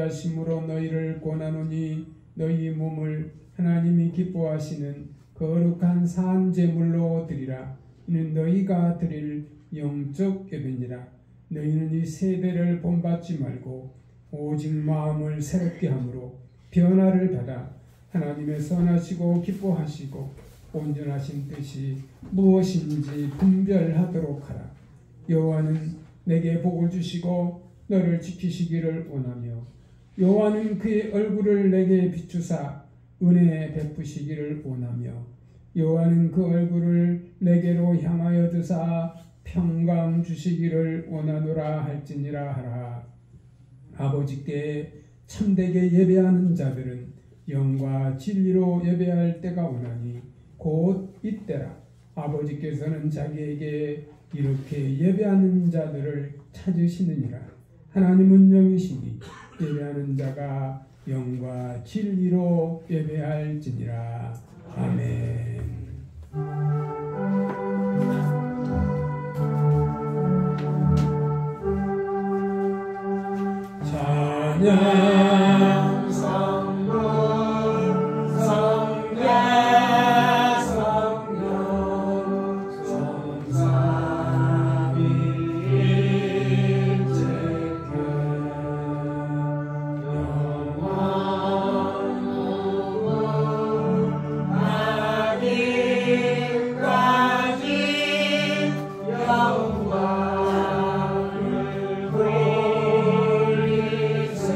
하심으로 너희를 권하노니 너희 몸을 하나님이 기뻐하시는 거룩한 산 제물로 드리라. 이는 너희가 드릴 영적 예배니라. 너희는 이 세대를 본받지 말고 오직 마음을 새롭게 함으로 변화를 받아 하나님의 선하시고 기뻐하시고 온전하신 뜻이 무엇인지 분별하도록 하라. 여호와는 내게 복을 주시고 너를 지키시기를 원하며 여호와는 그의 얼굴을 내게 비추사 은혜 베푸시기를 원하며 여호와는 그 얼굴을 내게로 향하여 드사 평강 주시기를 원하노라 할지니라 하라. 아버지께 참되게 예배하는 자들은 영과 진리로 예배할 때가 오나니 곧 이때라. 아버지께서는 자기에게 이렇게 예배하는 자들을 찾으시느니라. 하나님은 영이시니 예배하는 자가 영과 진리로 예배할지니라. 아멘. 찬양 성부 성자 성령 성삼위일체께 영원무궁 아직까지 영광을 돌리세.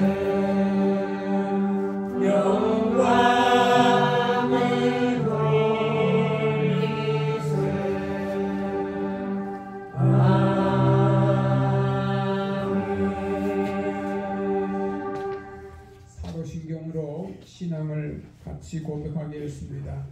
영광을 돌리세. 사도신경으로 신앙을 같이 고백하겠습니다.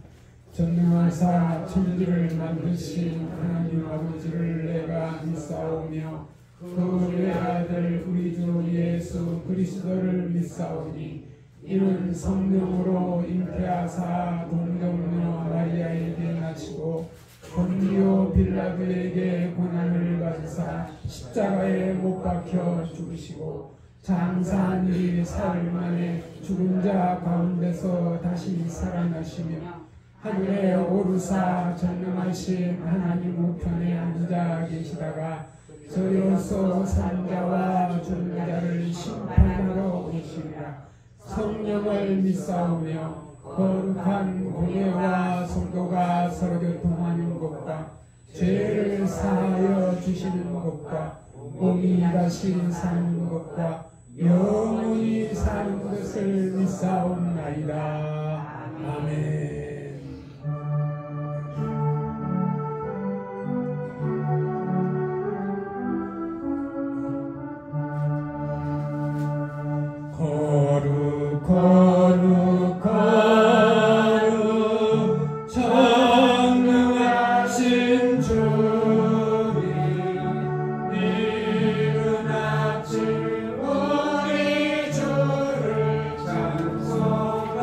전능하사 천지를 만드신 하나님 아버지를 내가 믿사오며 그 외아들 우리 주 예수 그리스도를 믿사오니 이는 성령으로 잉태하사 동정녀 마리아에게 나시고 본디오 빌라도에게 고난을 받으사 십자가에 못 박혀 죽으시고 장사한 이 사흘 만에 죽은 자 가운데서 다시 살아나시며 하늘에 오르사 전능하신 하나님 우편에 앉아 계시다가 저리로서 산자와 죽은 자를 심판하러 오시리라. 성령을 믿사오며 거룩한 공예와 성도가 서로 교통하는 것과 죄를 사하여 주시는 것과 몸이 다시 사는 것과 영원히 사는 것을 믿사옵나이다. 아멘. 거룩 거룩 거룩 전능하신 주님 이른 아침 우리 주를 찬송합니다.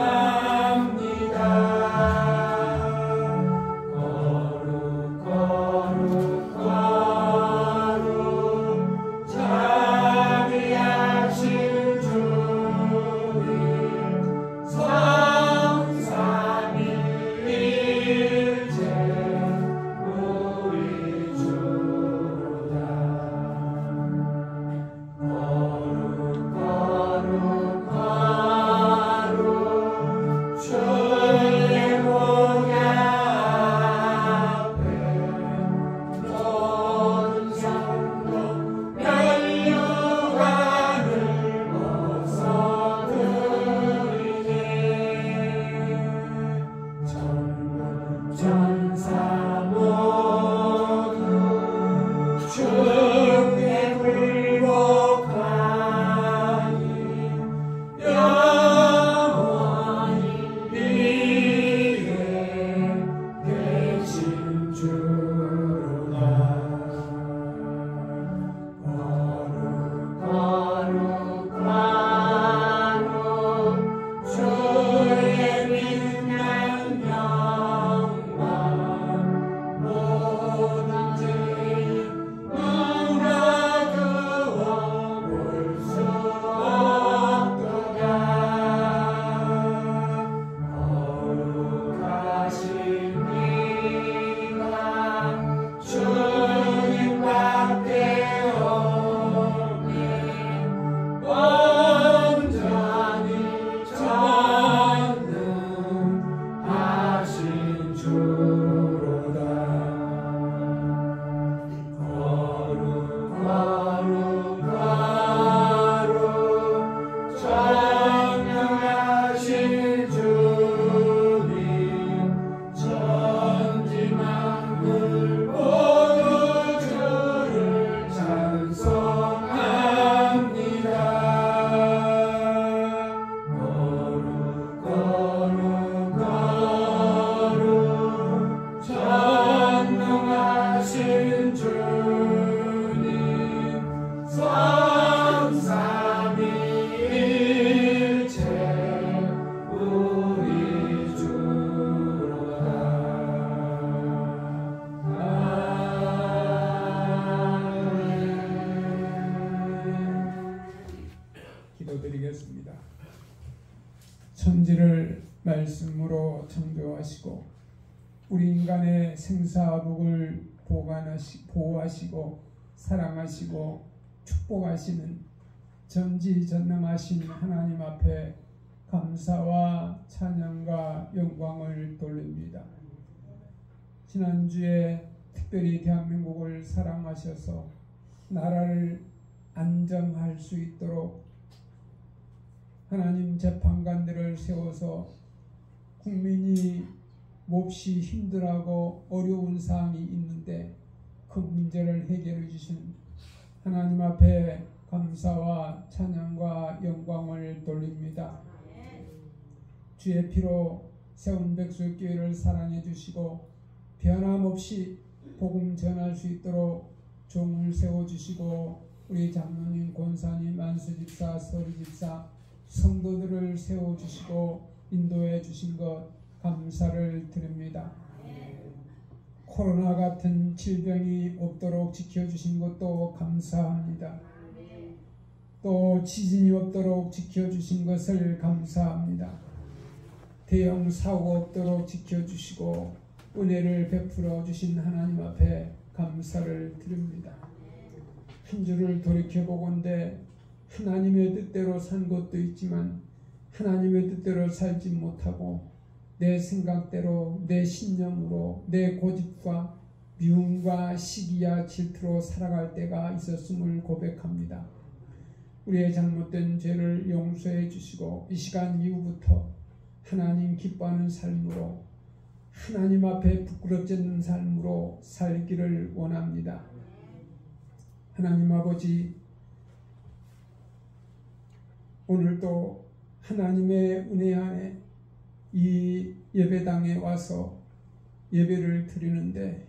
주로다. 거룩 거룩 거룩 전능하신 주님, 천지 만물 모두 주를 찬송합니다. 거룩 거룩 거룩 전능하신 주님, 성삼위일체 우리 주로다. 아멘. 기도드리겠습니다. 천지를 말씀으로 창조하시고 우리 인간의 생사복을 보호하시고 사랑하시고 축복하시는 전지전능하신 하나님 앞에 감사와 찬양과 영광을 돌립니다. 지난주에 특별히 대한민국을 사랑하셔서 나라를 안정할 수 있도록 하나님 재판관들을 세워서 국민이 몹시 힘들어하고 어려운 사항이 있는데 그 문제를 해결해 주신 하나님 앞에 감사와 찬양과 영광을 돌립니다. 주의 피로 세운 백설교회를 사랑해 주시고 변함없이 복음 전할 수 있도록 종을 세워주시고 우리 장로님, 권사님, 안수집사, 서리집사, 성도들을 세워주시고 인도해 주신 것 감사를 드립니다. 코로나 같은 질병이 없도록 지켜주신 것도 감사합니다. 또 지진이 없도록 지켜주신 것을 감사합니다. 대형 사고 없도록 지켜주시고 은혜를 베풀어 주신 하나님 앞에 감사를 드립니다. 한 주를 돌이켜보건대 하나님의 뜻대로 산 것도 있지만 하나님의 뜻대로 살지 못하고 내 생각대로 내 신념으로 내 고집과 미움과 시기와 질투로 살아갈 때가 있었음을 고백합니다. 우리의 잘못된 죄를 용서해 주시고 이 시간 이후부터 하나님 기뻐하는 삶으로 하나님 앞에 부끄럽지 않는 삶으로 살기를 원합니다. 하나님 아버지, 오늘도 하나님의 은혜 안에 이 예배당에 와서 예배를 드리는데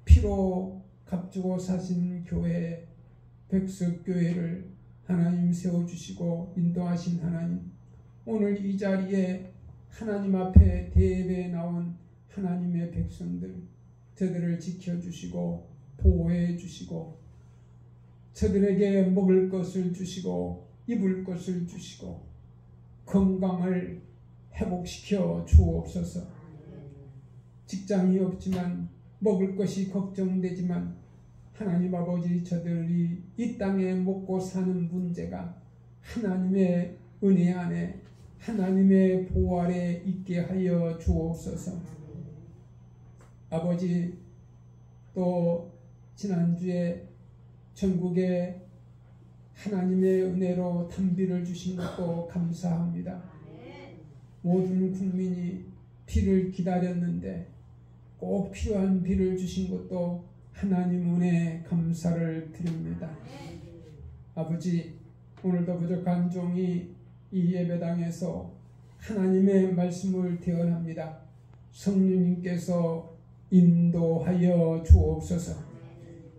피로 값주고 사신 교회 백석교회를 하나님 세워주시고 인도하신 하나님, 오늘 이 자리에 하나님 앞에 대예배에 나온 하나님의 백성들, 저들을 지켜주시고 보호해 주시고 저들에게 먹을 것을 주시고 입을 것을 주시고 건강을 회복시켜 주옵소서. 직장이 없지만 먹을 것이 걱정되지만 하나님 아버지, 저들이 이 땅에 먹고 사는 문제가 하나님의 은혜 안에 하나님의 보호 아래 있게 하여 주옵소서. 아버지, 또 지난주에 전국에 하나님의 은혜로 단비를 주신 것도 감사합니다. 모든 국민이 비를 기다렸는데 꼭 필요한 비를 주신 것도 하나님 은혜 감사를 드립니다. 아버지, 오늘도 부족한 종이 이 예배당에서 하나님의 말씀을 대언합니다. 성령님께서 인도하여 주옵소서.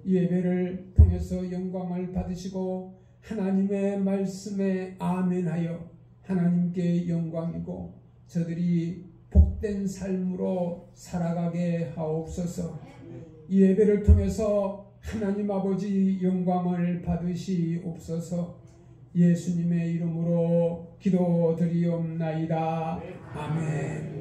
이 예배를 통해서 영광을 받으시고 하나님의 말씀에 아멘하여 하나님께 영광이고 저들이 복된 삶으로 살아가게 하옵소서. 이 예배를 통해서 하나님 아버지 영광을 받으시옵소서. 예수님의 이름으로 기도드리옵나이다. 아멘.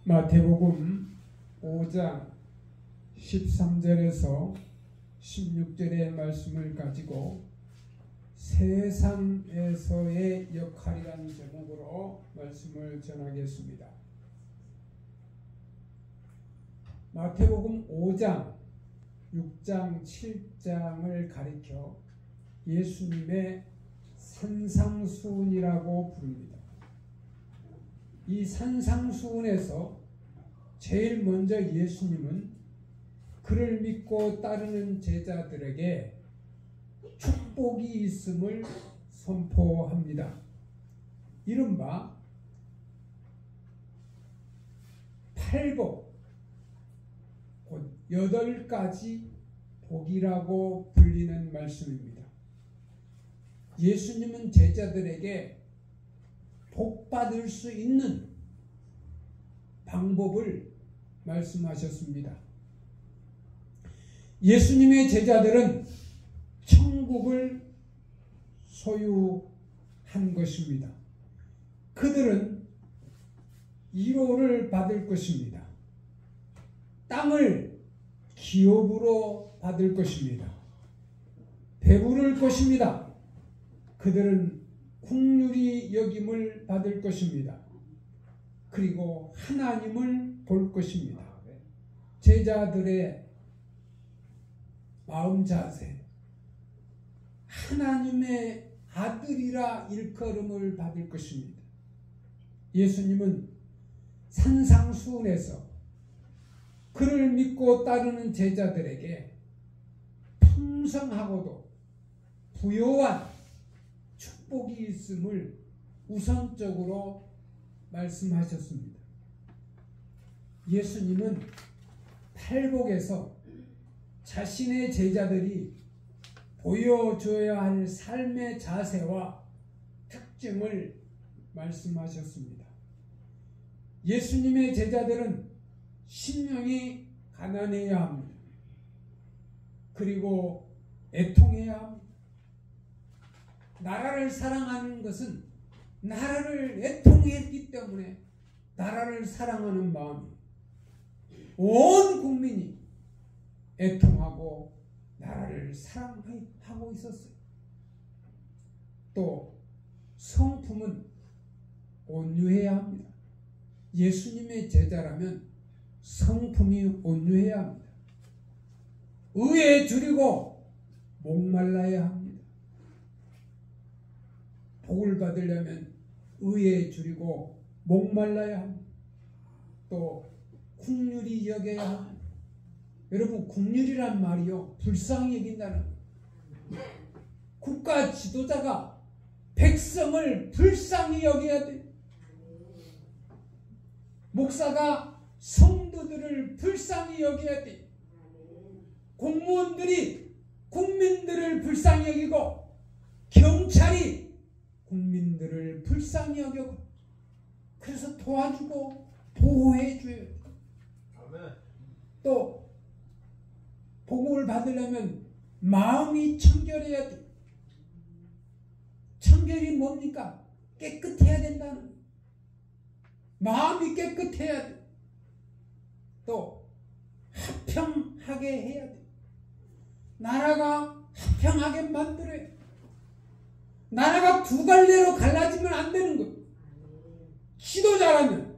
마태복음 5장 13절에서 16절의 말씀을 가지고 세상에서의 역할이라는 제목으로 말씀을 전하겠습니다. 마태복음 5장, 6장, 7장을 가리켜 예수님의 산상수훈이라고 부릅니다. 이 산상수훈에서 제일 먼저 예수님은 그를 믿고 따르는 제자들에게 축복이 있음을 선포합니다. 이른바 팔복, 곧 8가지 복이라고 불리는 말씀입니다. 예수님은 제자들에게 복 받을 수 있는 방법을 말씀하셨습니다. 예수님의 제자들은 천국을 소유한 것입니다. 그들은 1호를 받을 것입니다. 땅을 기업으로 받을 것입니다. 배부를 것입니다. 그들은 긍휼히 여김을 받을 것입니다. 그리고 하나님을 볼 것입니다. 제자들의 마음 자세, 하나님의 아들이라 일컬음을 받을 것입니다. 예수님은 산상수훈에서 그를 믿고 따르는 제자들에게 풍성하고도 부요한 축복이 있음을 우선적으로 말씀하셨습니다. 예수님은 팔복에서 자신의 제자들이 보여줘야 할 삶의 자세와 특징을 말씀하셨습니다. 예수님의 제자들은 심령이 가난해야 합니다. 그리고 애통해야 합니다. 나라를 사랑하는 것은 나라를 애통했기 때문에 나라를 사랑하는 마음이 온 국민이 애통하고 나라를 사랑하고 있었어요. 또 성품은 온유해야 합니다. 예수님의 제자라면 성품이 온유해야 합니다. 의에 줄이고 목말라야 합니다. 복을 받으려면 의에 줄이고 목말라야 합니다. 또 긍휼히 여겨야 합니다. 여러분, 긍휼이란 말이요, 불쌍히 여긴다는 거예요. 국가 지도자가 백성을 불쌍히 여겨야 돼요. 목사가 성도들을 불쌍히 여겨야 돼요. 공무원들이 국민들을 불쌍히 여기고 경찰이 국민들을 불쌍히 여기고 그래서 도와주고 보호해줘요. 또 복을 받으려면 마음이 청결해야 돼. 청결이 뭡니까? 깨끗해야 된다는 거예요. 마음이 깨끗해야 돼. 또 화평하게 해야 돼. 나라가 화평하게 만들어야 돼. 나라가 두 갈래로 갈라지면 안 되는 거예요. 지도자라면,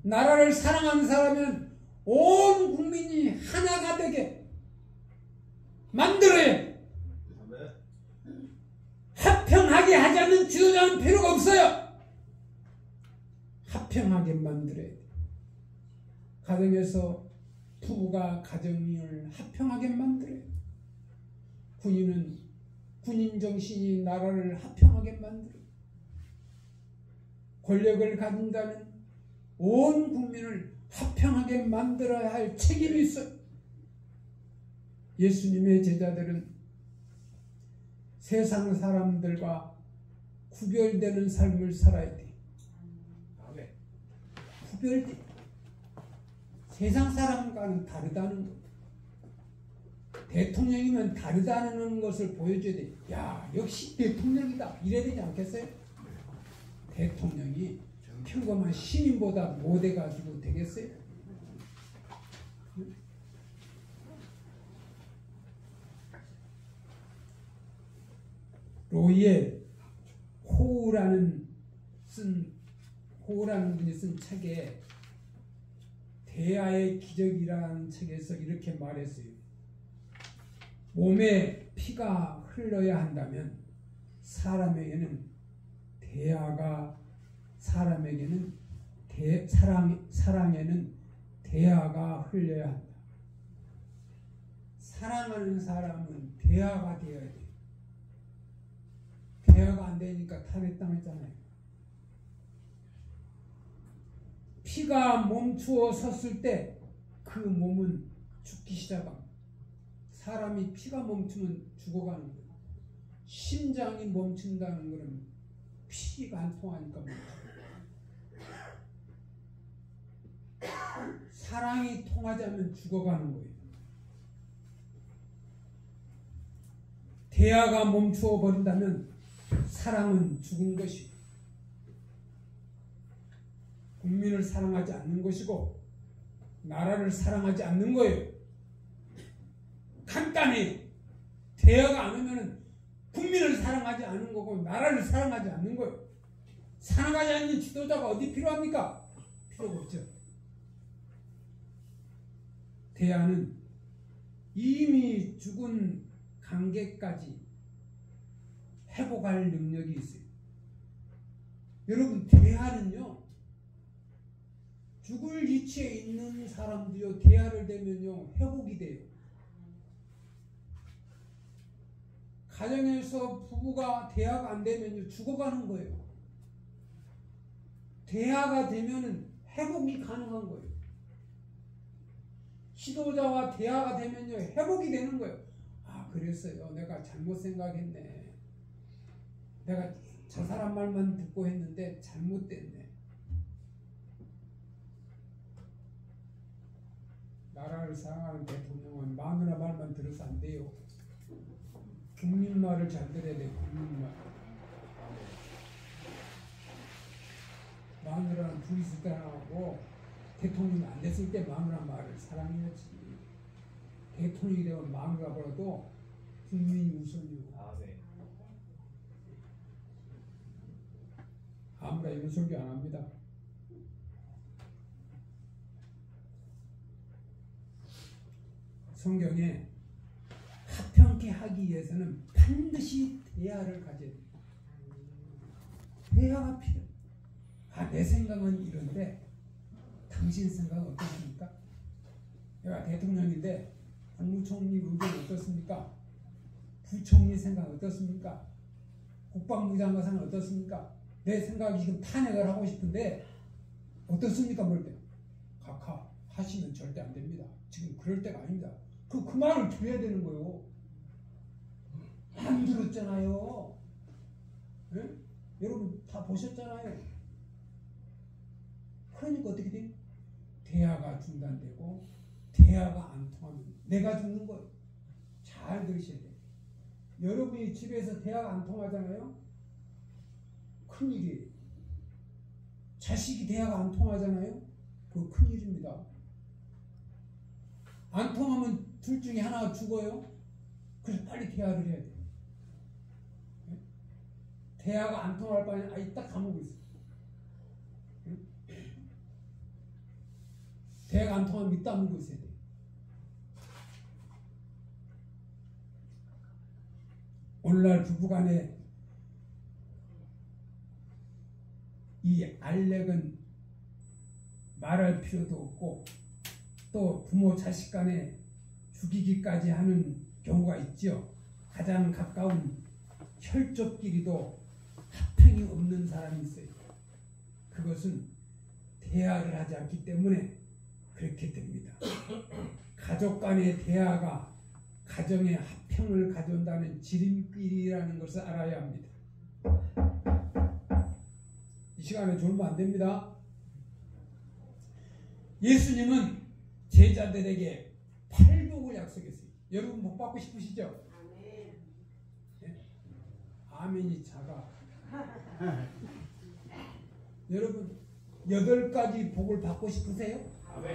나라를 사랑하는 사람은 온 국민이 하나가 되게 만들어야 돼. 화평하게 하자는 지도자는 필요가 없어요. 화평하게 만들어야 돼. 가정에서 부부가 가정을 화평하게 만들어야 돼. 군인은 군인 정신이 나라를 화평하게 만들어요. 권력을 가진 자는 온 국민을 화평하게 만들어야 할 책임이 있어요. 예수님의 제자들은 세상 사람들과 구별되는 삶을 살아야 돼. 구별돼. 세상 사람과는 다르다는 것. 대통령이면 다르다는 것을 보여줘야 돼. 야, 역시 대통령이다. 이래야 되지 않겠어요? 대통령이 평범한 시민보다 못해가지고 되겠어요? 로이의 호우라는 분이 쓴 책에 대하의 기적이라는 책에서 이렇게 말했어요. 몸에 피가 흘러야 한다면 사람에게는 사랑에는 대하가 흘려야 한다. 사랑하는 사람은 대하가 되어야 돼. 대화가 안 되니까 탈핵당했잖아요. 피가 멈추어 섰을 때 그 몸은 죽기 시작합니다. 사람이 피가 멈추면 죽어가는 거예요. 심장이 멈춘다는 것은 피가 안 통하니까 멈춰요. 사랑이 통하지 않으면 죽어가는 거예요. 대화가 멈추어 버린다면 사랑은 죽은 것이고 국민을 사랑하지 않는 것이고 나라를 사랑하지 않는 거예요. 간단해요. 대화가 안 오면 국민을 사랑하지 않는 거고 나라를 사랑하지 않는 거예요. 사랑하지 않는 지도자가 어디 필요합니까? 필요가 없죠. 대화는 이미 죽은 관계까지 회복할 능력이 있어요. 여러분, 대화는요, 죽을 위치에 있는 사람도요, 대화를 되면요, 회복이 돼요. 가정에서 부부가 대화가 안 되면요, 죽어가는 거예요. 대화가 되면은 회복이 가능한 거예요. 지도자와 대화가 되면요, 회복이 되는 거예요. 아, 그랬어요. 내가 잘못 생각했네. 내가 저 사람 말만 듣고 했는데 잘못됐네. 나라를 사랑하는 대통령은 마누라 말만 들어서 안 돼요. 국민 말을 잘 들어야 돼요. 국민 말. 마누라는 둘이 있을 때 하고 대통령이 안 됐을 때 마누라 말을 사랑해야지. 대통령이 되면 마누라보다도 국민이 우선이고. 아무나 이런 설교 안 합니다. 성경에 합평케 하기 위해서는 반드시 대화를 가져야 됩니다. 대화가 필요해요. 아, 내 생각은 이런데 당신 생각은 어떻습니까? 내가 대통령인데 국무총리 의견 어떻습니까? 부총리 생각 어떻습니까? 국방부 장관 생각 어떻습니까? 내 생각이 지금 탄핵을 하고 싶은데 어떻습니까? 뭘 때? 각하 하시면 절대 안 됩니다. 지금 그럴 때가 아닙니다. 그 말을 들어야 되는 거예요. 안 들었잖아요. 네? 여러분 다 보셨잖아요. 그러니까 어떻게 돼? 대화가 중단되고 대화가 안 통하면 내가 죽는 거예요. 잘 들으셔야 돼요. 여러분이 집에서 대화가 안 통하잖아요. 큰일이에요. 자식이 대화가 안 통하잖아요. 그거 큰일입니다. 안 통하면 둘 중에 하나가 죽어요. 그래서 빨리 대화를 해야 돼요. 네? 대화가 안 통할 바에 아이 딱 감옥에 있어요. 네? 대화가 안 통하면 밑 다물고 있어야 돼요. 오늘날 부부간에 이 알렉은 말할 필요도 없고 또 부모 자식 간에 죽이기까지 하는 경우가 있죠. 가장 가까운 혈족끼리도 합평이 없는 사람이 있어요. 그것은 대화를 하지 않기 때문에 그렇게 됩니다. 가족 간의 대화가 가정의 합평을 가져온다는 지름길이라는 것을 알아야 합니다. 이 시간에 졸면 안 됩니다. 예수님은 제자들에게 팔복을 약속했어요. 여러분 복 받고 싶으시죠? 아멘. 네? 아멘이 작아. 여러분 8가지 복을 받고 싶으세요?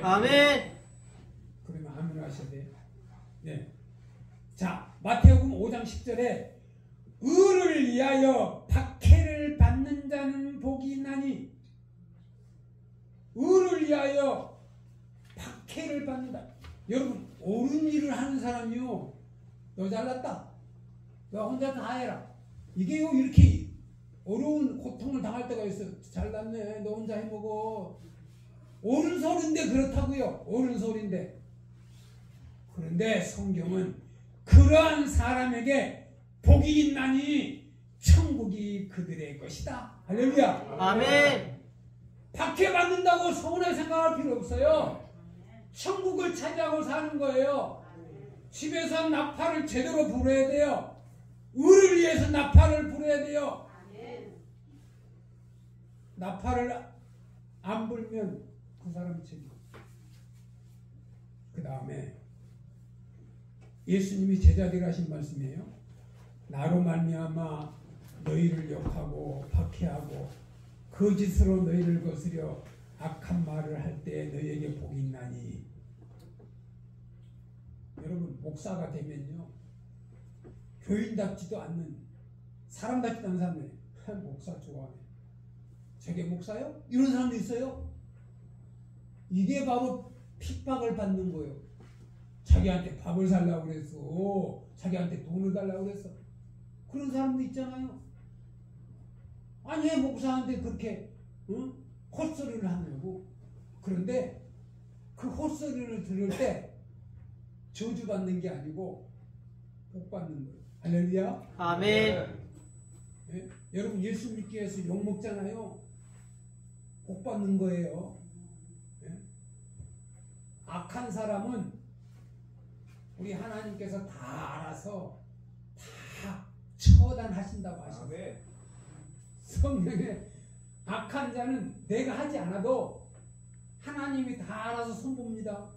아멘. 그러면 아멘 하셔야 돼요. 네. 자, 마태복음 5장 10절에 의를 위하여 박해를 받는 자는 복이 있나니, 의를 위하여 박해를 받는다. 여러분, 옳은 일을 하는 사람이요, 너 잘났다, 너 혼자 다 해라, 이게요 이렇게 어려운 고통을 당할 때가 있어요. 잘났네, 너 혼자 해먹어. 옳은 소리인데 그렇다고요. 옳은 소리인데. 그런데 성경은 그러한 사람에게 복이 있나니 천국이 그들의 것이다. 할렐루야. 아멘. 박해받는다고 서운하게 생각할 필요 없어요. 천국을 차지하고 사는 거예요. 집에서 나팔을 제대로 불어야 돼요. 의를 위해서 나팔을 불어야 돼요. 나팔을 안 불면 그 사람 책임. 그 다음에 예수님이 제자들에게 하신 말씀이에요. 나로 말미암아 너희를 욕하고 박해하고 거짓으로 너희를 거스려 악한 말을 할 때 너희에게 복이 있나니. 여러분, 목사가 되면요, 교인답지도 않는, 사람답지도 않은 사람들이 목사 좋아하네, 저게 목사요? 이런 사람도 있어요. 이게 바로 핍박을 받는 거예요. 자기한테 밥을 살라고 그랬어, 자기한테 돈을 달라고 그랬어. 그런 사람도 있잖아요. 아니, 목사한테 그렇게 헛소리를 하냐고. 그런데 그 헛소리를 들을 때 저주받는 게 아니고 복받는 거예요. 할렐루야. 아멘. 네? 여러분, 예수 믿기 위해서 욕먹잖아요. 복받는 거예요. 네? 악한 사람은 우리 하나님께서 다 알아서 다 처단하신다고 하셨어요. 성경에 악한 자는 내가 하지 않아도 하나님이 다 알아서 손봅니다.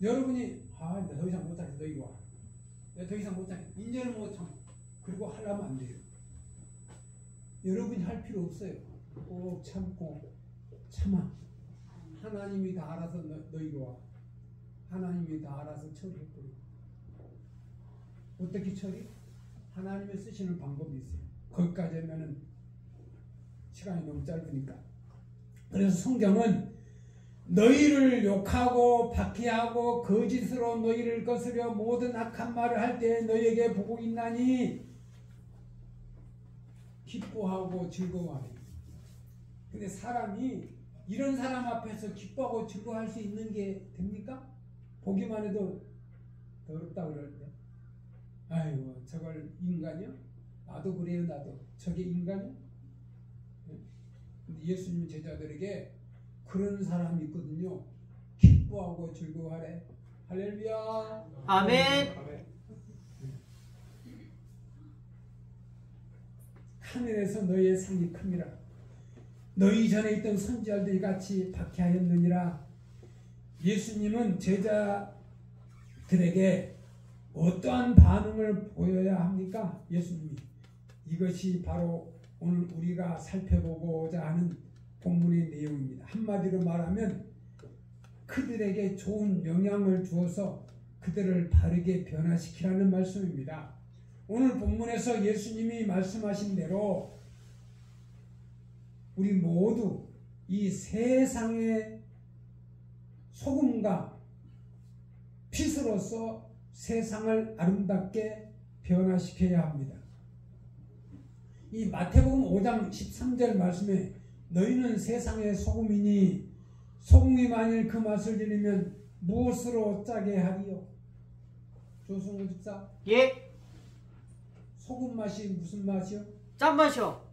여러분이 나 더 이상 못하겠어, 너 이리 와, 내가 더 이상 못하겠어, 이제는 못 참아, 그리고 하려면 안 돼요. 여러분이 할 필요 없어요. 꼭 참고 참아. 하나님이 다 알아서 너 이리 와. 하나님이 다 알아서 처리해버려. 어떻게 처리? 하나님이 쓰시는 방법이 있어요. 거기까지 하면은 시간이 너무 짧으니까. 그래서 성경은 너희를 욕하고 박해하고 거짓으로 너희를 거스려 모든 악한 말을 할 때 너희에게 복이 있나니 기뻐하고 즐거워하리. 근데 사람이 이런 사람 앞에서 기뻐하고 즐거워할 수 있는 게 됩니까? 보기만 해도 더럽다고 그럴 때, 아이고 저걸 인간이요? 나도 그래요, 나도. 저게 인간이요? 근데 예수님 제자들에게 그런 사람이 있거든요. 기뻐하고 즐거워하래. 할렐루야. 아멘. 하늘에서 너희의 상이 큽니다. 너희 전에 있던 선지자들이 같이 박해하였느니라. 예수님은 제자들에게 어떠한 반응을 보여야 합니까? 예수님이. 이것이 바로 오늘 우리가 살펴보고자 하는 본문의 내용입니다. 한마디로 말하면 그들에게 좋은 영향을 주어서 그들을 바르게 변화시키라는 말씀입니다. 오늘 본문에서 예수님이 말씀하신 대로 우리 모두 이 세상의 소금과 빛으로서 세상을 아름답게 변화시켜야 합니다. 이 마태복음 5장 13절 말씀에 너희는 세상의 소금이니 소금이 만일 그 맛을 들이면 무엇으로 짜게 하리요? 조승우 집사. 예. 소금 맛이 무슨 맛이요? 짠맛이요.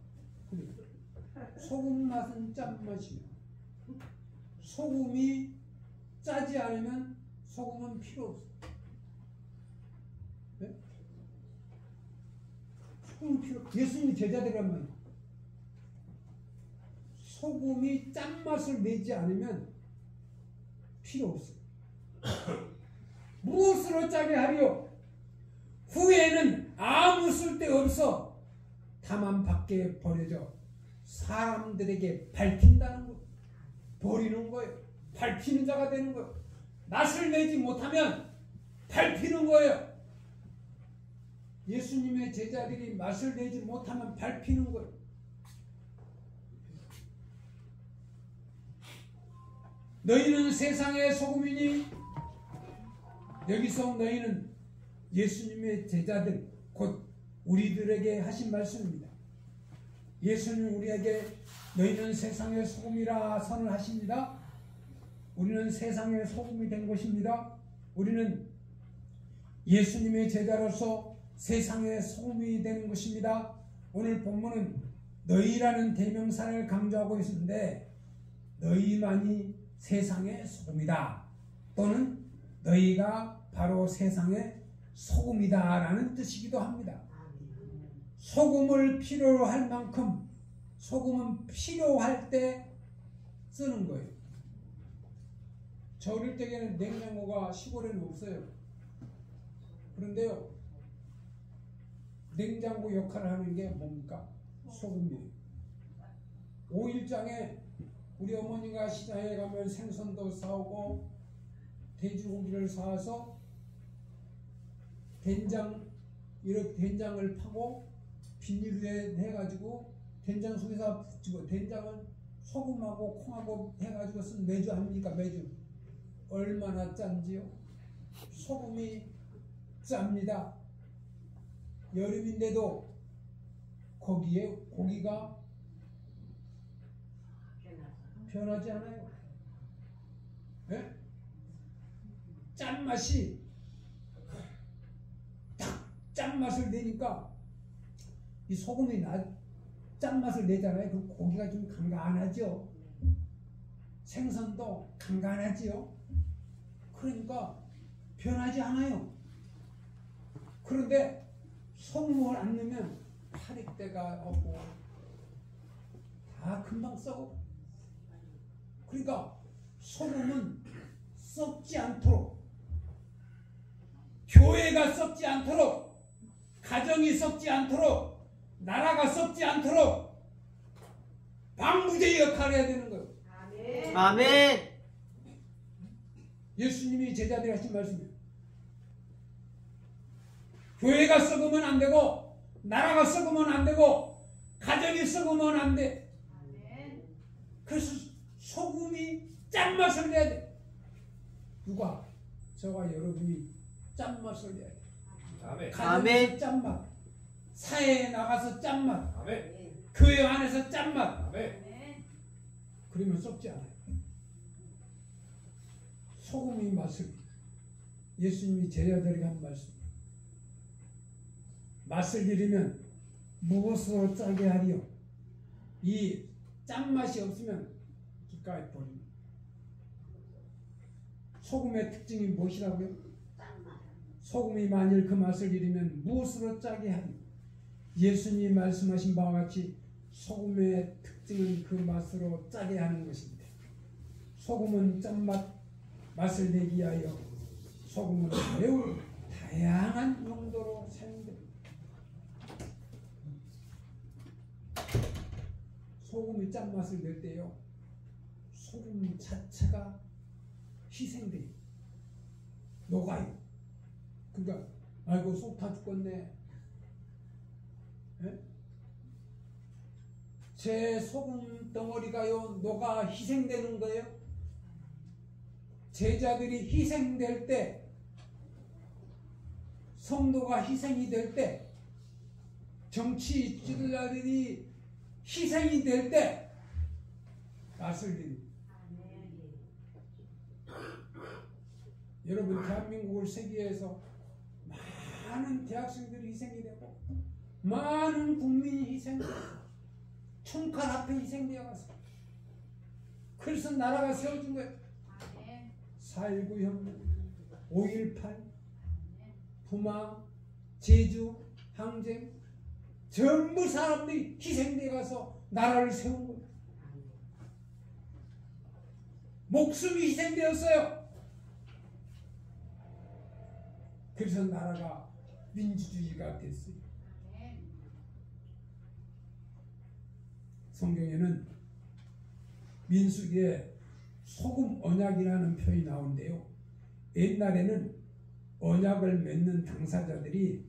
소금 맛은 짠맛이요. 소금이 짜지 않으면 소금은 필요 없어. 네? 소금 필요. 예수님이 제자들이란 말이에요. 소금이 짠맛을 내지 않으면 필요 없어. 무엇으로 짜게 하리요? 후에는 아무 쓸데 없어 다만 밖에 버려져 사람들에게 밝힌다는 거, 버리는 거예요. 밝히는 자가 되는 거예요. 낯을 내지 못하면 밝히는 거예요. 예수님의 제자들이 맛을 내지 못하면 밝히는 거예요. 너희는 세상의 소금이니, 여기서 너희는 예수님의 제자들, 곧 우리들에게 하신 말씀입니다. 예수님 우리에게 너희는 세상의 소금이라 선언하십니다. 우리는 세상의 소금이 된 것입니다. 우리는 예수님의 제자로서 세상의 소금이 되는 것입니다. 오늘 본문은 너희라는 대명사를 강조하고 있는데, 너희만이 세상의 소금이다, 또는 너희가 바로 세상의 소금이다 라는 뜻이기도 합니다. 소금을 필요로 할 만큼, 소금은 필요할 때 쓰는 거예요. 저 어릴 때에는 냉장고가 시골에는 없어요. 그런데요, 냉장고 역할을 하는 게 뭡니까? 소금이에요. 5일장에 우리 어머니가 시장에 가면 생선도 사오고 돼지고기를 사와서 이렇게 된장을 파고 비닐에 해가지고 된장 속에다 붙이고, 된장은 소금하고 콩하고 해가지고 쓴 매주 합니까? 매주. 얼마나 짠지요? 소금이 짭니다. 여름인데도 거기에 고기가 변하지 않아요. 네? 짠맛이 딱 짠맛을 내니까 이 소금이 짠맛을 내잖아요. 그 고기가 좀 간간하죠. 생선도 간간하지요. 그러니까 변하지 않아요. 그런데 소금을 안 넣으면 파리때가 없고 다 금방 썩어. 그러니까 소금은 썩지 않도록, 교회가 썩지 않도록, 가정이 썩지 않도록, 나라가 썩지 않도록 방부제 역할을 해야 되는 거예요. 아멘. 아멘. 예수님이 제자들이 하신 말씀이에요. 교회가 썩으면 안 되고, 나라가 썩으면 안 되고, 가정이 썩으면 안 돼. 그래서 소금이 짠맛을 내야 돼. 누가? 저와 여러분이 짠맛을 내야 돼. 아멘. 가정에서 짠맛, 사회에 나가서 짠맛, 아멘. 교회 안에서 짠맛. 아멘. 그러면 썩지 않아요. 소금이 맛을, 예수님이 제자들에게 한 말씀. 맛을 잃으면 무엇으로 짜게 하리요? 이 짠맛이 없으면 기가에 버립니다. 소금의 특징이 무엇이라고요? 소금이 만일 그 맛을 잃으면 무엇으로 짜게 하리요? 예수님이 말씀하신 바와 같이 소금의 특징은 그 맛으로 짜게 하는 것입니다. 소금은 짠맛, 맛을 내기 위하여 소금은 매우 다양한 용도로 사용됩니다. 소금이 짠맛을 낼 때요, 소금 자체가 희생돼요. 녹아요. 그러니까 아이고 속 타 죽겠네. 에? 제 소금 덩어리가요 녹아 희생되는 거예요. 제자들이 희생될 때, 성도가 희생이 될 때, 정치 지도자들이 희생이 될 때 맛을 내는. 여러분, 대한민국을 세계에서 많은 대학생들이 희생이 되고 많은 국민이 희생되고 총칼 앞에 희생되어 갔어. 그래서 나라가 세워진 거예요. 4.19 혁명, 5.18, 부마, 제주, 항쟁, 전부 사람들이 희생되어 가서 나라를 세운 거예요. 목숨이 희생되었어요. 그래서 나라가 민주주의가 됐어요. 성경에는 민수기에 소금 언약이라는 표현이 나오는데요. 옛날에는 언약을 맺는 당사자들이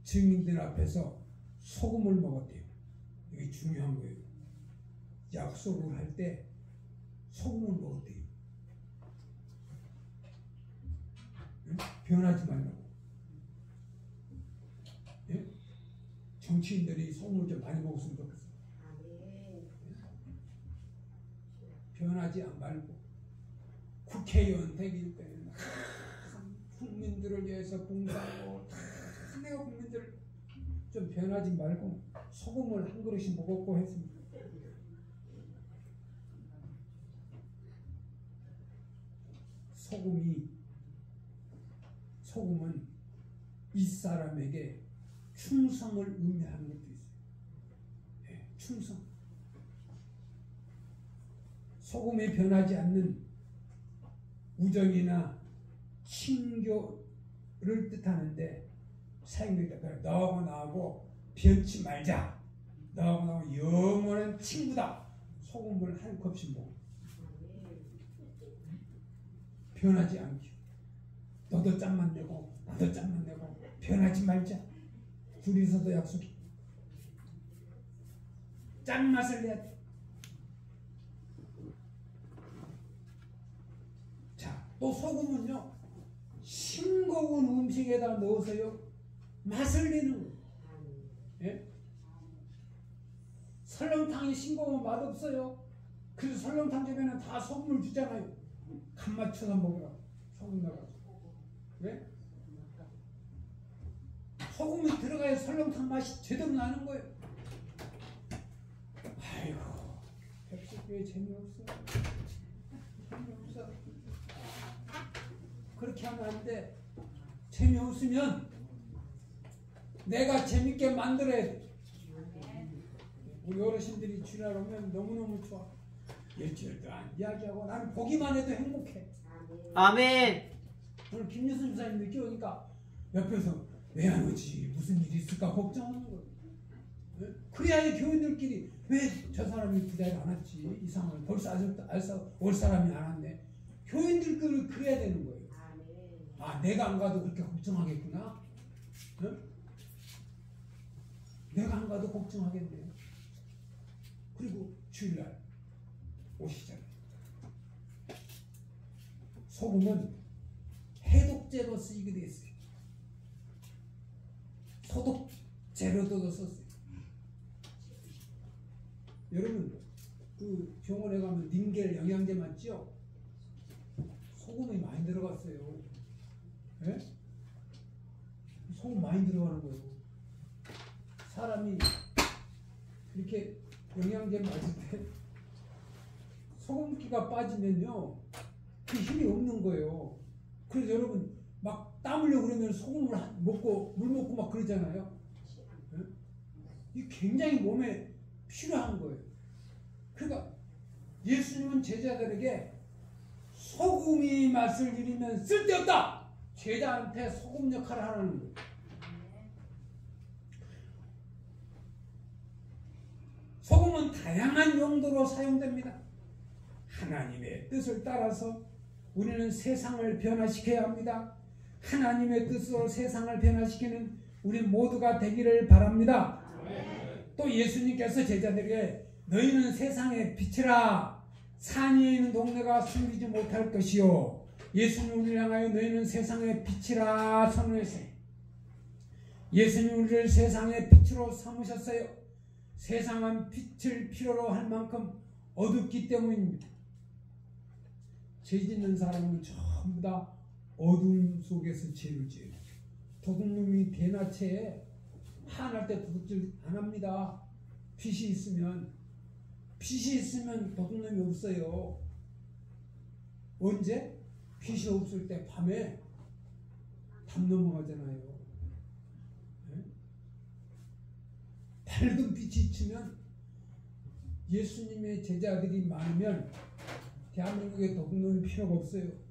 증인들 앞에서 소금을 먹었대요. 이게 중요한 거예요. 약속을 할 때 소금을 먹었대요. 응? 변하지 말라고. 예? 정치인들이 소금을 좀 많이 먹었으면 좋겠어요. 변하지 말고 국회의원 되길 때는 국민들을 위해서 봉사하고 다 내가 국민들 좀 변하지 말고 소금을 한 그릇씩 먹었고 했습니다. 소금은 윗사람에게 충성을 의미하는 것도 있어요. 네, 충성. 소금이 변하지 않는 우정이나 친교를 뜻하는데 사용되다. 너하고 나하고 변치 말자. 너하고 나하고 영원한 친구다. 소금을 한 컵씩 먹어. 변하지 않게. 너도 짠만 내고 나도 짠만 내고 변하지 말자. 둘이서도 약속해. 짠맛을 내야 돼. 자, 또 소금은요 싱거운 음식에다 넣어서요 맛을 내는 거예요. 예? 설렁탕이 싱거우면 맛없어요. 그래서 설렁탕 집에는 다 소금을 주잖아요. 간 맞춰서 먹으라. 소금 넣어가지고. 왜? 소금이 들어가야 설렁탕 맛이 제대로 나는 거예요. 아이고, 백숙교회 재미없어. 재미없어. 그렇게 하면 안 돼. 재미없으면 내가 재밌게 만들어야 돼. 우리 어르신들이 주일날 오면 너무너무 좋아. 일주일 동안 이야기하고 나는 보기만 해도 행복해. 아멘. 오늘 김유순 집사님 늦게 오니까 옆에서 왜 안 오지? 무슨 일이 있을까 걱정하는 거예요. 그래야 교인들끼리 왜 저 사람이 그 자리에 안 왔지? 이상을 벌써 올 사람이 안 왔네. 교인들끼리 그래야 되는 거예요. 아, 내가 안 가도 그렇게 걱정하겠구나. 응? 내가 안 가도 걱정하겠네. 그리고 주일날 오시잖아요. 소금은 해독제로 쓰이게 돼 있어요. 소독제로도 썼어요. 여러분, 그 병원에 가면 닌겔 영양제 맞죠? 소금이 많이 들어갔어요. 예? 소금 많이 들어가는 거예요. 사람이 이렇게 영양제 맞을 때 소금기가 빠지면요 그 힘이 없는 거예요. 그래서 여러분 막 땀 흘려 그러면 소금을 먹고 물 먹고 막 그러잖아요. 네? 이게 굉장히 몸에 필요한 거예요. 그러니까 예수님은 제자들에게 소금이 맛을 잃으면 쓸데없다. 제자한테 소금 역할을 하라는 거예요. 소금은 다양한 용도로 사용됩니다. 하나님의 뜻을 따라서 우리는 세상을 변화시켜야 합니다. 하나님의 뜻으로 세상을 변화시키는 우리 모두가 되기를 바랍니다. 또 예수님께서 제자들에게 너희는 세상의 빛이라. 산 위에 있는 동네가 숨기지 못할 것이요. 예수님 우리를 향하여 너희는 세상의 빛이라 선언했어요. 예수님 우리를 세상의 빛으로 삼으셨어요. 세상은 빛을 필요로 할 만큼 어둡기 때문입니다. 죄 짓는 사람은 전부 다 어둠 속에서 죄를 지어요. 도둑놈이 대낮에 한할 때 도둑질 안 합니다. 빛이 있으면 도둑놈이 없어요. 언제? 빛이 없을 때 밤에 담 넘어가잖아요. 네? 밝은 빛이 있으면 예수님의 제자들이 많으면 대한민국에 도둑놈이 필요가 없어요.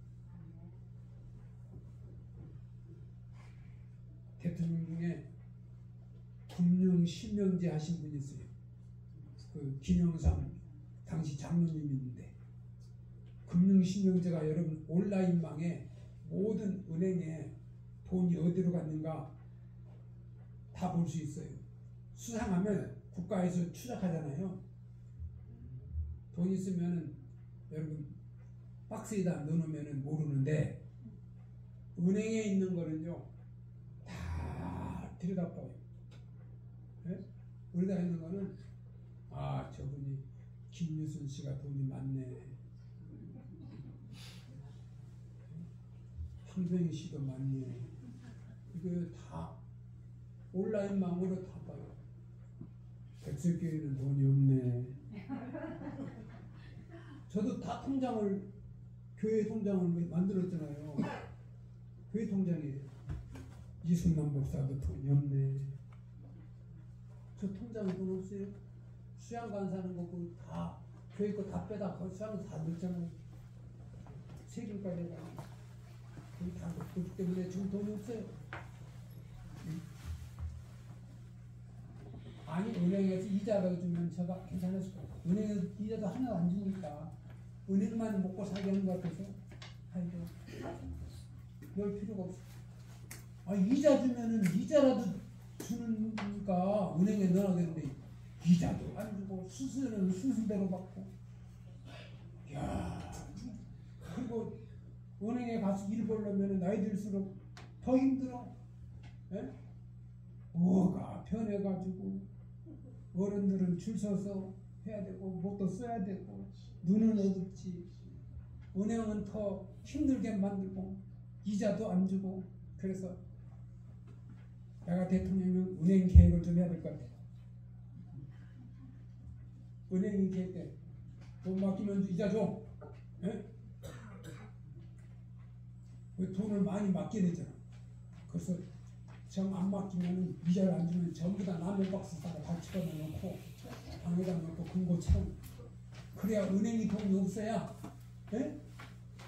대통령 중에 금융 실명제 하신 분이 있어요. 그 김영삼 당시 장로님이 있는데 금융실명제가 여러분 온라인망에 모든 은행에 돈이 어디로 갔는가 다 볼 수 있어요. 수상하면 국가에서 추적하잖아요. 돈 있으면 여러분 박스에다 넣어놓으면 모르는데 은행에 있는 거는요 다 들여다봐요. 네? 우리나라에 있는 거는 아 저분이 김유순 씨가 돈이 많네, 황병희 씨도 많네, 이거 다 온라인망으로 다 봐요. 백설교회는 돈이 없네. 저도 다 통장을 교회 통장을 만들었잖아요. 교회 통장이에요. 이승만 목사도 돈이 없네. 저 통장에 돈 없어요. 수양관 사는 거 그거 다 교회 거 다 빼다 그 수양관 다 넣었잖아요. 세금까지 해가지고 그거 다 그렇기 때문에 지금 돈이 없어요. 아니 은행에서 이자를 주면 제가 괜찮았을 거예요. 은행에서 이자도 하나도 안 주니까 은행만 먹고 살게 하는 것 같아서 아이고 널 필요가 없어. 아 이자 주면은 이자라도 주는가 은행에 넣어야 되는데 이자도 안 주고 수수료는 수수대로 받고. 야 그리고 은행에 가서 일 보려면 나이 들수록 더 힘들어. 에? 뭐가 변해가지고 어른들은 줄 서서 해야 되고 뭣도 써야 되고 눈은 어둡지. 은행은 더 힘들게 만들고 이자도 안 주고. 그래서 내가 대통령이면 은행 개혁을 좀 해야 될 것 같아. 은행이 개혁돼. 돈 맡기면 이자 줘. 에? 돈을 많이 맡겨야 되잖아. 그래서 정 안 맡기면 이자를 안 주면 전부 다 라면 박스에다가 다 집어넣고 방에다 넣고 금고처럼. 그래야 은행이 돈이 없어야, 에?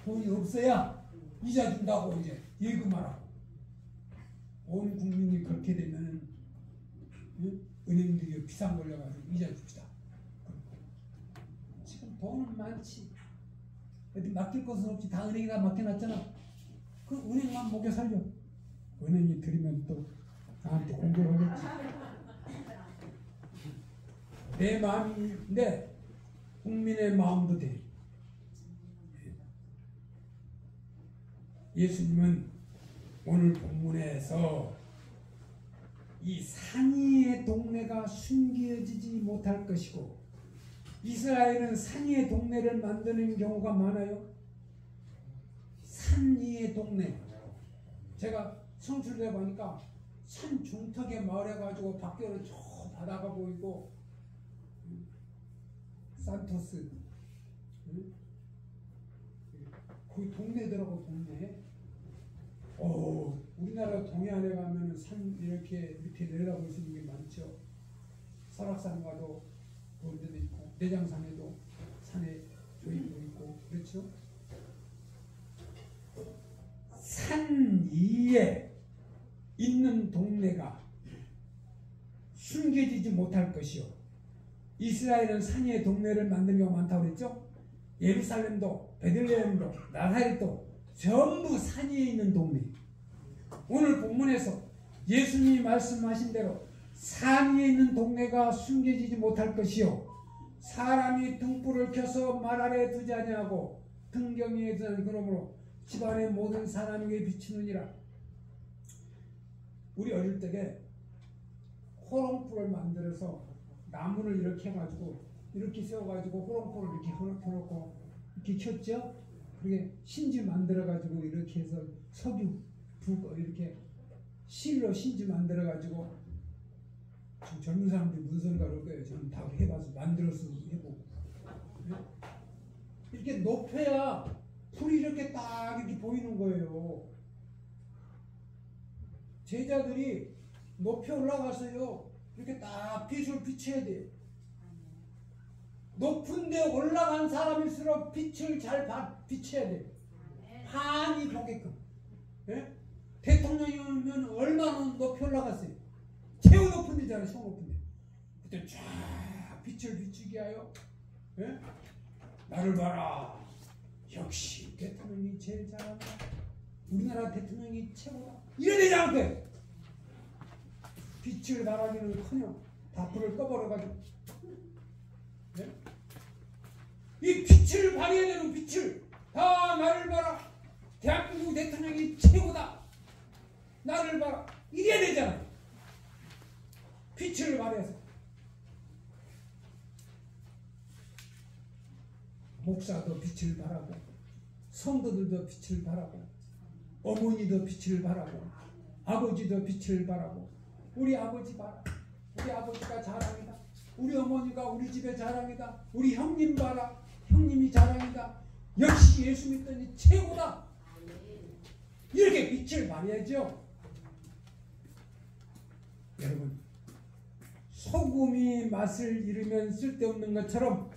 돈이 없어야 이자 준다고 이제 예금하라고. 온 국민이 그렇게 되면은 은행들이 비상 걸려가지고 이자 줍시다. 지금 돈은 많지. 어디 맡길 것은 없지. 다 은행에다 맡겨놨잖아. 그 은행만 먹여 살려. 은행이 들이면 또 나한테 공격하겠지. 내 마음인데 국민의 마음도 돼. 예수님은 오늘 본문에서 이 산위의 동네가 숨겨지지 못할 것이고, 이스라엘은 산위의 동네를 만드는 경우가 많아요. 산위의 동네. 제가 성출대 보니까 산 중턱에 마을해가지고 밖으로 저 바다가 보이고 산토스 거기 동네더라고. 동네. 우리나라 동해안에 가면은 산 이렇게 밑에 내려다볼 수 있는 게 많죠. 설악산 가도 그런 데도 있고 내장산에도 산에 조이도 있고 그렇죠. 산 위에 있는 동네가 숨겨지지 못할 것이요. 이스라엘은 산 위에 동네를 만든 경우가 많다고 그랬죠. 예루살렘도 베들레헴도 나사렛도 전부 산 위에 있는 동네. 오늘 본문에서 예수님이 말씀하신 대로 산 위에 있는 동네가 숨겨지지 못할 것이요. 사람이 등불을 켜서 말 아래에 두지 아니하고 등경 위에 두지 그러므로 집안의 모든 사람에게 비치느니라. 우리 어릴 적에 호롱불을 만들어서 나무를 이렇게 해가지고 이렇게 세워가지고 호롱불을 이렇게 켜놓고 이렇게 켰죠. 그게 신지 만들어가지고 이렇게 해서 석유 불 이렇게 실로 신지 만들어가지고 지금 젊은 사람들이 무슨 소리가 그럴 거예요. 저는 다 해봐서 만들어서 해보고 이렇게 높여야 불이 이렇게 딱 이렇게 보이는 거예요. 제자들이 높이 올라가서요 이렇게 딱 빛을 비춰야 돼. 높은데 올라간 사람일수록 빛을 잘 비춰야 돼. 반이 보게끔. 예? 대통령이면 얼마나 높이 올라갔어요? 최고 높은 데잖아요. 최고 높은 데. 그때 쫙 빛을 비추게 하여 예? 나를 봐라. 역시 대통령이 제일 잘한다. 우리나라 대통령이 최고다. 이래야 되지 않을까? 빛을 발하기는커녕 다 불을 꺼버려가지고 예? 이 빛을 발해야 되는 빛을 다 나를 봐라. 대한민국 대통령이 최고다. 나를 봐라. 이래야 되잖아. 빛을 발해서 목사도 빛을 발하고 성도들도 빛을 발하고 어머니도 빛을 발하고 아버지도 빛을 발하고 우리 아버지 봐라. 우리 아버지가 자랑이다. 우리 어머니가 우리 집의 자랑이다. 우리 형님 봐라. 형님이 자랑이다. 역시 예수 믿더니 최고다. 이렇게 빛을 발해야죠. 여러분, 소금이 맛을 잃으면 쓸데없는 것처럼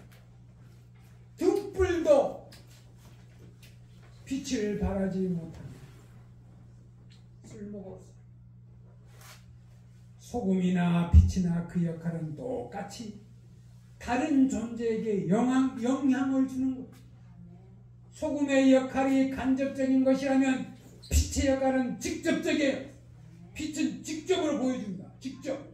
등불도 빛을 발하지 못합니다. 쓸모가 없어요. 소금이나 빛이나 그 역할은 똑같이 다른 존재에게 영향을 주는 것. 소금의 역할이 간접적인 것이라면 빛의 역할은 직접적이에요. 빛은 직접으로 보여줍니다. 직접.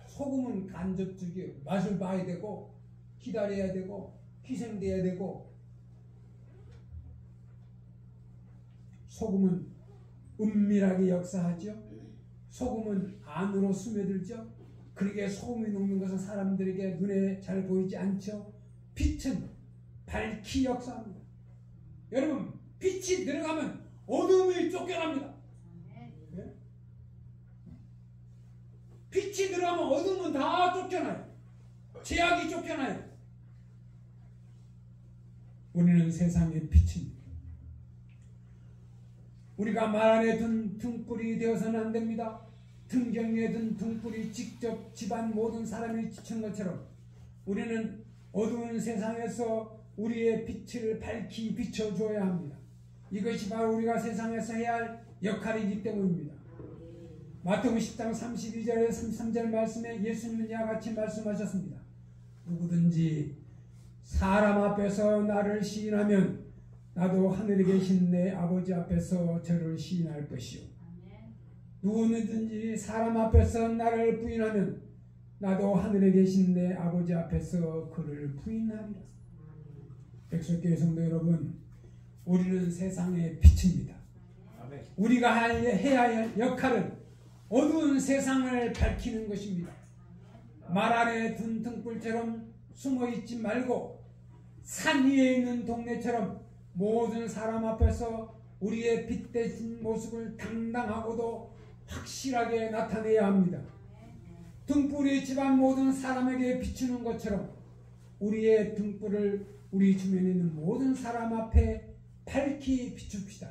소금은 간접적이에요. 맛을 봐야 되고 기다려야 되고 희생돼야 되고. 소금은 은밀하게 역사하죠. 소금은 안으로 스며들죠. 그러기에 소금이 녹는 것은 사람들에게 눈에 잘 보이지 않죠. 빛은 밝히 역사합니다. 여러분, 빛이 들어가면 어둠이 쫓겨납니다. 네? 빛이 들어가면 어둠은 다 쫓겨나요. 죄악이 쫓겨나요. 우리는 세상의 빛입니다. 우리가 말 안에 든 등불이 되어서는 안 됩니다. 등경에 든 등불이 직접 집안 모든 사람이 비추는 것처럼 우리는 어두운 세상에서 우리의 빛을 밝히 비춰줘야 합니다. 이것이 바로 우리가 세상에서 해야 할 역할이기 때문입니다. 마태복음 10장 32절에 33절 말씀에 예수님은 이와 같이 말씀하셨습니다. 누구든지 사람 앞에서 나를 시인하면 나도 하늘에 계신 내 아버지 앞에서 저를 시인할 것이요. 누구든지 사람 앞에서 나를 부인하면 나도 하늘에 계신 내 아버지 앞에서 그를 부인하리라. 백석교회 성도 여러분, 우리는 세상의 빛입니다. 우리가 해야 할 역할은 어두운 세상을 밝히는 것입니다. 말 아래 둔 등불처럼 숨어있지 말고 산 위에 있는 동네처럼 모든 사람 앞에서 우리의 빛대신 모습을 당당하고도 확실하게 나타내야 합니다. 등불이 집안 모든 사람에게 비추는 것처럼 우리의 등불을 우리 주변에 있는 모든 사람 앞에 밝히 비춥시다.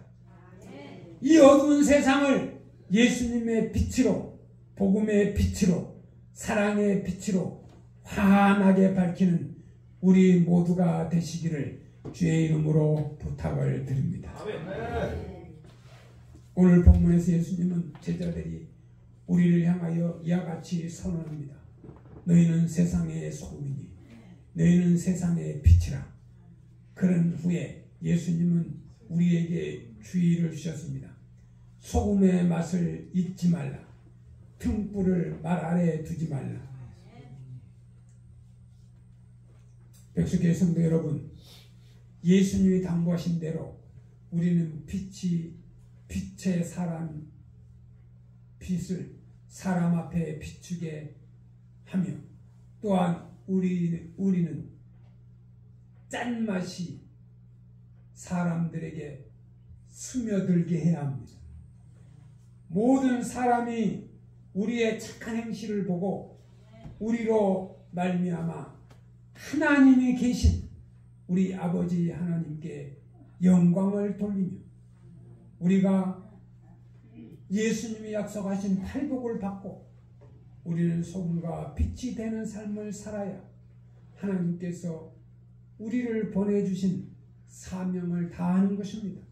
이 어두운 세상을 예수님의 빛으로, 복음의 빛으로, 사랑의 빛으로 환하게 밝히는 우리 모두가 되시기를 주의 이름으로 부탁을 드립니다. 오늘 본문에서 예수님은 제자들이 우리를 향하여 이와 같이 선언합니다. 너희는 세상의 소금이니 너희는 세상의 빛이라. 그런 후에 예수님은 우리에게 주의를 주셨습니다. 소금의 맛을 잊지 말라. 등불을 말 아래에 두지 말라. 백석교회 성도 여러분, 예수님이 당부하신 대로 우리는 빛의 사람, 빛을 사람 앞에 비추게 하며 또한 우리는 짠맛이 사람들에게 스며들게 해야 합니다. 모든 사람이 우리의 착한 행실을 보고 우리로 말미암아 하나님이 계신 우리 아버지 하나님께 영광을 돌리며 우리가 예수님이 약속하신 팔복을 받고 우리는 소금과 빛이 되는 삶을 살아야 하나님께서 우리를 보내주신 사명을 다하는 것입니다.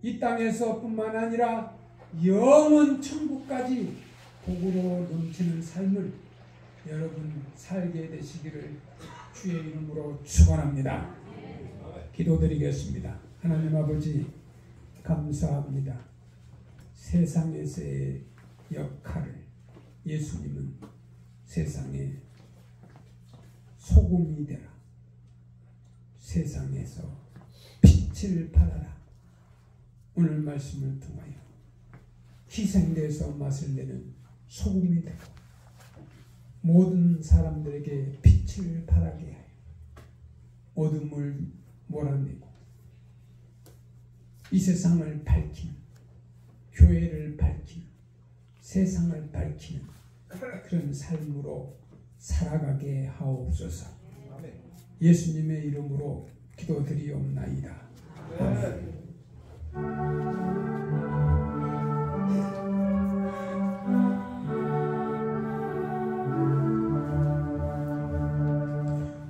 이 땅에서 뿐만 아니라 영원 천국까지 복으로 넘치는 삶을 여러분 살게 되시기를 주의 이름으로 축원합니다. 기도드리겠습니다. 하나님 아버지 감사합니다. 세상에서의 역할을 예수님은 세상에 소금이 되라. 세상에서 빛을 발하라. 오늘 말씀을 통하여 희생돼서 맛을 내는 소금이 되고 모든 사람들에게 빛을 발하게 하여 어둠을 몰아내고 이 세상을 밝히는, 교회를 밝히는, 세상을 밝히는 그런 삶으로 살아가게 하옵소서. 예수님의 이름으로 기도드리옵나이다. 아멘.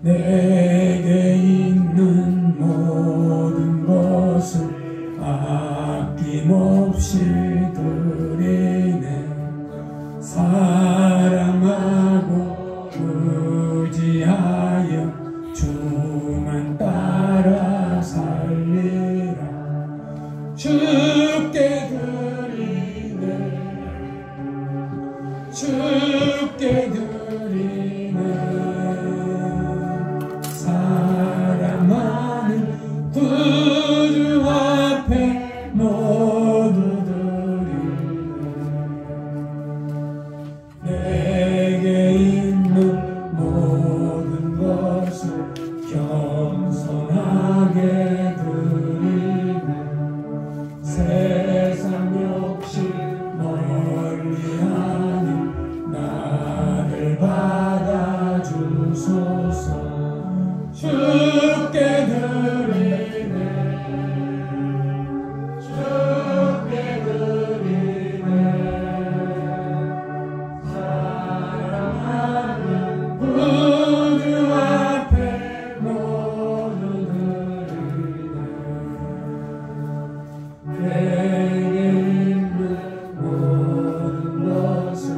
내게 있는 모든 것을 아낌없이 드리네. 사랑하고 의지하여 주만 따라 살리라. 주께 드리네. 주께 드리네. 사랑하는 구주 앞에 모두 드리네. 내게 있는 모든 것을 겸손하게 드리네. 세상 욕심 멀리하니 나를 받아주소서. 주께 드리네. 주께 드리네. 사랑하는 구주 앞에 모두 드리네. 내게 있는 모든 것을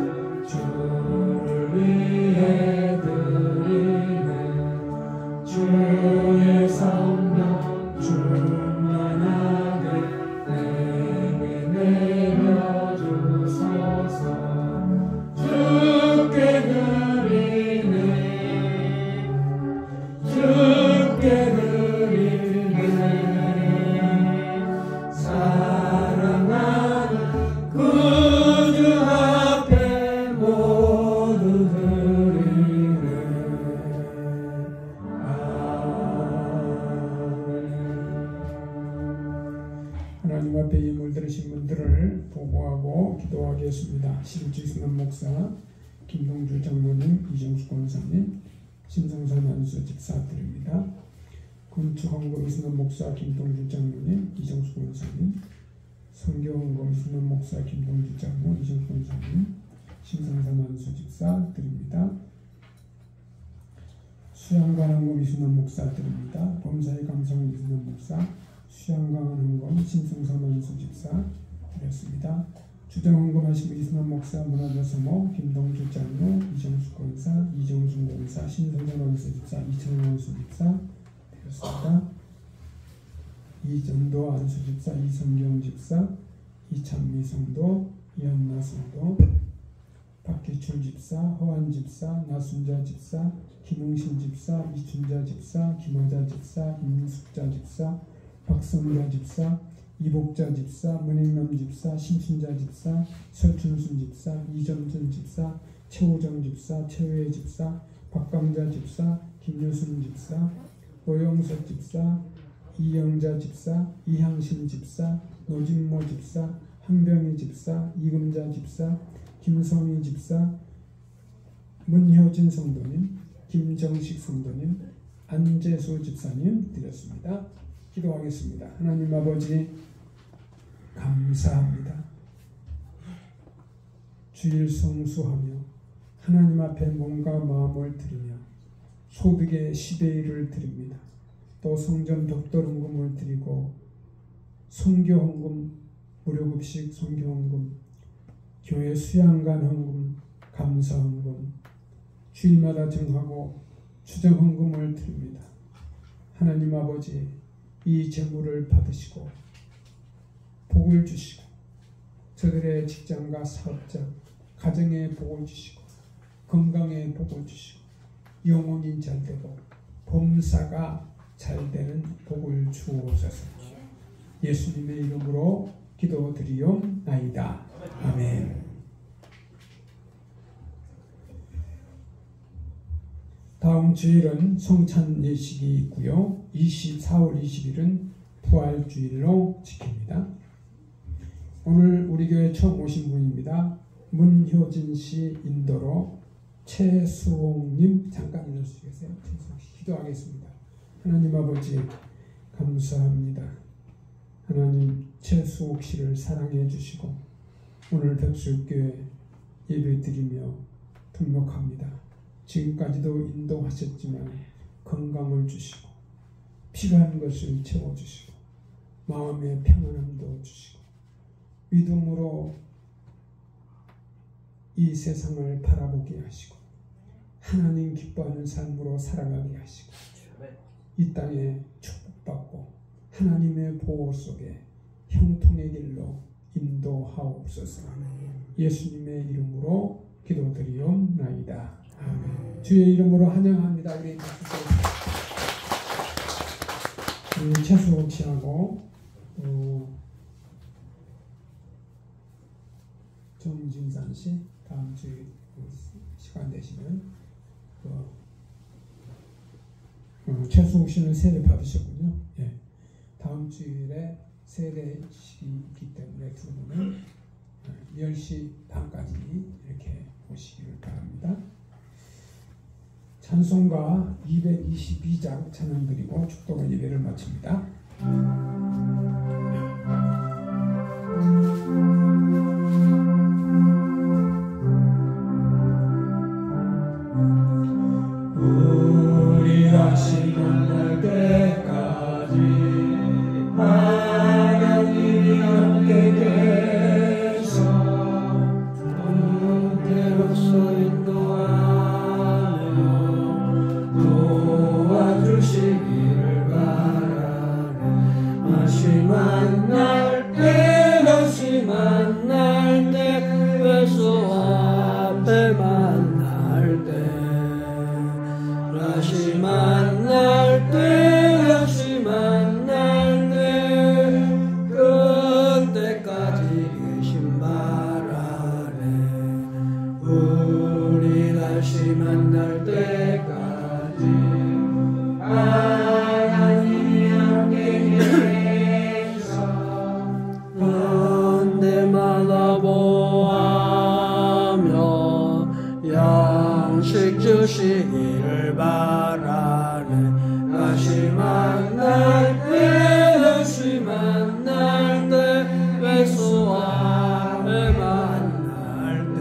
주를 위해 드리네. 주의 성령 충만하게 내게 내려주소서. 주께 드리네. 주께 드리네. 사랑하는 구주 앞에 모두 드리네. 하나님 앞에 이 물 들으신 분들을 보고하고 기도하겠습니다. 실주순원 목사, 김동주 장로님, 이정숙 권사님, 심성산 안수 집사드립니다. 건축헌금 이순원 목사, 김동주 장로님, 이정숙 권사님, 선교헌금 이순원 목사, 김동주 장로, 이정숙 권사님, 심성산 안수 집사드립니다. 수양관헌금 이순원 목사드립니다. 범사의 감성 이순원 목사, 수양강헌금 심성삼원수 집사 드렸습니다. 주정헌금하시고 이순원 목사, 문화자서모, 김동주 장로, 이정숙 권사, 이정순 권사, 심성삼원수 집사, 이천원수 집사 드렸습니다. 이전도 안수 집사, 이성경 집사, 이찬미 성도, 이한나 성도, 박기출 집사, 허한 집사, 나순자 집사, 김웅신 집사, 이춘자 집사, 김화자 집사, 임숙자 집사, 박성자 집사, 이복자 집사, 문행남 집사, 심순자 집사, 설춘순 집사, 이점준 집사, 최호정 집사, 최회 집사, 박강자 집사, 김효순 집사, 오영석 집사, 이영자 집사, 이향신 집사, 노진모 집사, 한병희 집사, 이금자 집사, 김성희 집사, 문효진 성도님, 김정식 성도님, 안재수 집사님 드렸습니다. 기도하겠습니다. 하나님 아버지 감사합니다. 주일 성수하며 하나님 앞에 몸과 마음을 드리며 소득의 10의 1을 드립니다. 또 성전 벽돌헌금을 드리고 선교헌금, 무료급식 선교헌금, 교회 수양관 헌금, 감사헌금, 주일마다 정하고 추정 헌금을 드립니다. 하나님 아버지, 이 제물을 받으시고 복을 주시고 저들의 직장과 사업장, 가정에 복을 주시고 건강에 복을 주시고 영혼이 잘되고 범사가 잘되는 복을 주옵소서. 예수님의 이름으로 기도드리옵나이다. 아멘. 다음 주일은 성찬 예식이 있고요. 4월 20일은 부활주일로 지킵니다. 오늘 우리 교회 처음 오신 분입니다. 문효진 씨 인도로 최수홍님 잠깐 일어서시겠어요? 최수홍 씨 기도하겠습니다. 하나님 아버지 감사합니다. 하나님 최수홍 씨를 사랑해 주시고 오늘 백수교회 예배드리며 등록합니다. 지금까지도 인도하셨지만 건강을 주시고 필요한 것을 채워주시고 마음의 평안함도 주시고 믿음으로 이 세상을 바라보게 하시고 하나님 기뻐하는 삶으로 살아가게 하시고 이 땅에 축복받고 하나님의 보호 속에 형통의 길로 인도하옵소서. 예수님의 이름으로 기도드리옵나이다. 아멘. 주의 이름으로 환영합니다. 우리 최수옥 씨하고 정진산 씨 다음 주에 시간 되시면 최수옥 씨는 세례 받으셨군요. 예. 다음 주일에 세례식이 있기 때문에 두 분은 10시 반까지 이렇게 오시기를 바랍니다. 찬송가 222장 찬양 드리고 축도가 예배를 마칩니다. 우리 다시 만날 때까지 하나님이 함께 계셔 때로서 인도하며 도와주시기를 바라네. 다시 만날 때 다시 만날 때 예수 앞에 만날 때 다시 만날 때 다시 만날 때 그때까지 계신 바라네. 우리 다시 만날 때까지 하나님이 함께 계셔 언제마다 보아며 양식 주시기를 바라네. 다시 만날 때 다시 만날 때 예수 앞에 만날 때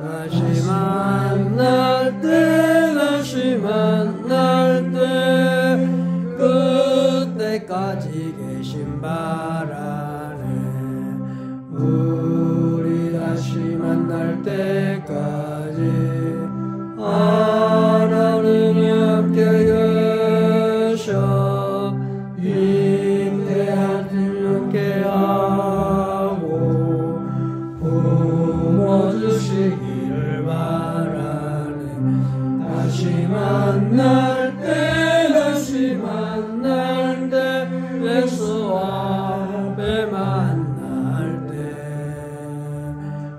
다시 만날 때 다시 만날 때 그때까지 계신 바라네. 우리 다시 만날 때까지 하나님이 함께 계셔 인내한 함께 하고 품어주시기를 바라네. 다시 만날 때 다시 만날 때 예수 앞에 만날 때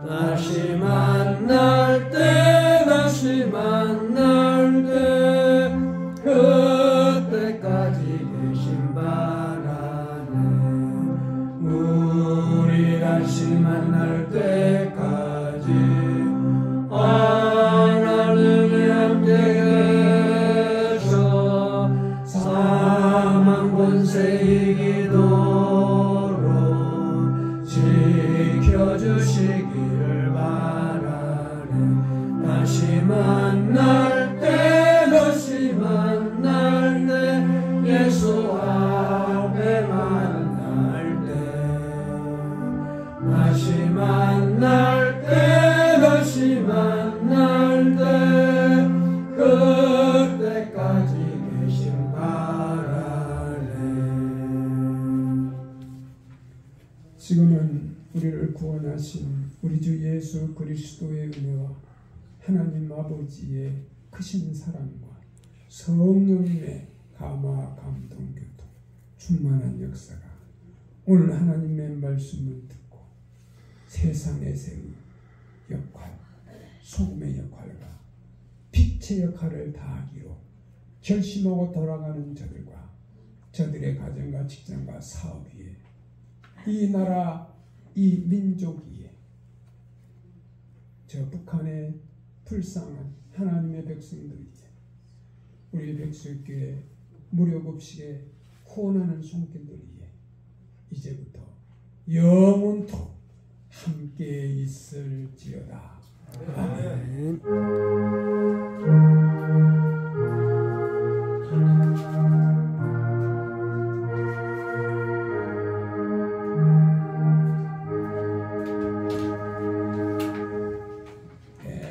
다시 만날 때 다시 만날 때 그때까지 계신 바라네. 우리 다시 만날 때까지 하나님이 함께 계셔 사망 권세 이기도록 지켜주시기를 바라네. 다시 만날 때 다시 만날 때 예수 앞에 만날 때 다시 만날 때 다시 만날 영원하신 우리 주 예수 그리스도의 은혜와 하나님 아버지의 크신 사랑과 성령님의 감화 감동 교통 충만한 역사가 오늘 하나님의 말씀을 듣고 세상에서의 역할, 소금의 역할과 빛의 역할을 다하기로 결심하고 돌아가는 저들과 저들의 가정과 직장과 사업 위에 이 나라, 이 민족 위에 저 북한의 불쌍한 하나님의 백성들 위에 우리 백설교회 무료급식에 후원하는 손길들 위에 이제부터 영원토록 함께 있을지어다. 아멘.